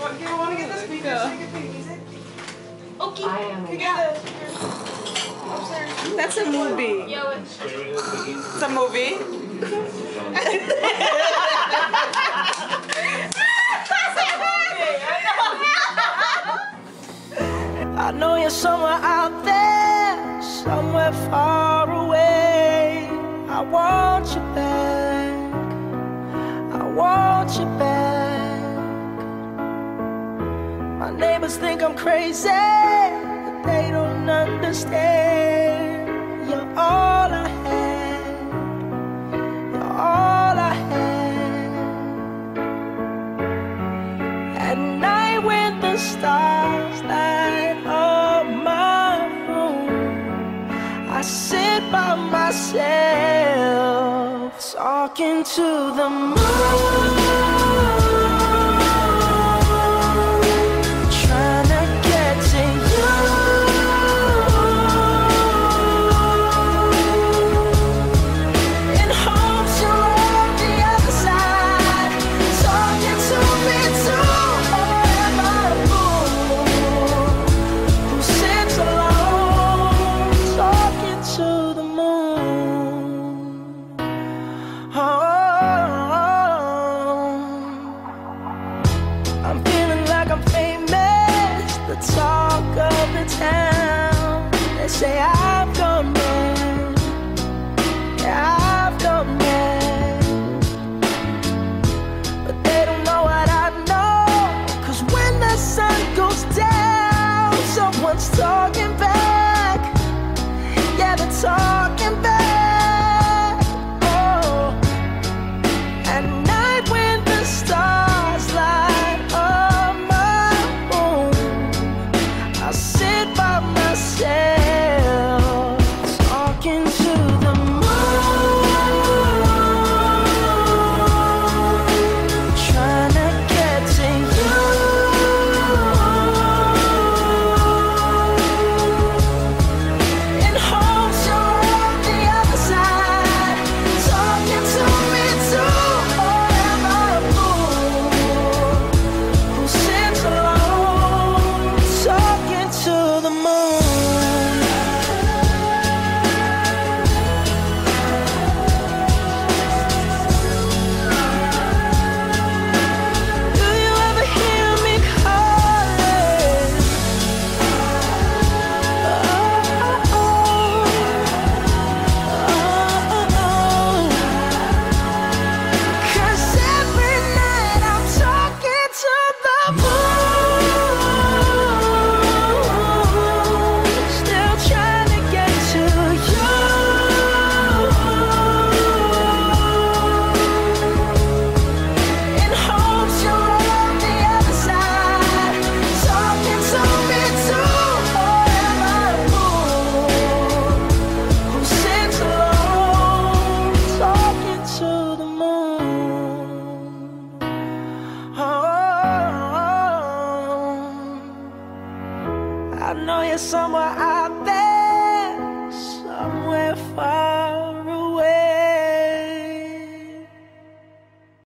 Do you want to get the speakers so you can play music? Okay. Can you get the upstairs? That's a movie. Yo, It's a movie. I know you're somewhere out there, somewhere far away. I want you back, I want you back. My neighbors think I'm crazy, but they don't understand. You're all I had, you're all I had. At night when the stars light up my room, I sit by myself, talking to the moon, trying to get to you. In hopes you're on the other side, talking to me too. Or am I a fool who sits alone, talking to the moon? Oh, I'm feeling like I'm famous, the talk of the town. They say I've gone mad, yeah, I've gone mad. But they don't know what I know, 'cause when the sun goes down, someone's talking back. Yeah, they're talking back. Oh, at night when the stars light up my room, I sit by myself, talking to the moon, trying to get to you. In hopes you're on the other side, talking to me too. Or am I a fool who sits alone, talking to the moon? Do you ever hear me calling? Cause every night I'm talking to the moon, still trying to get to you. In hopes you're on the other side, talking to me too. Or am I a fool who sits alone, talking to the moon? Oh, I know you're somewhere out there, somewhere far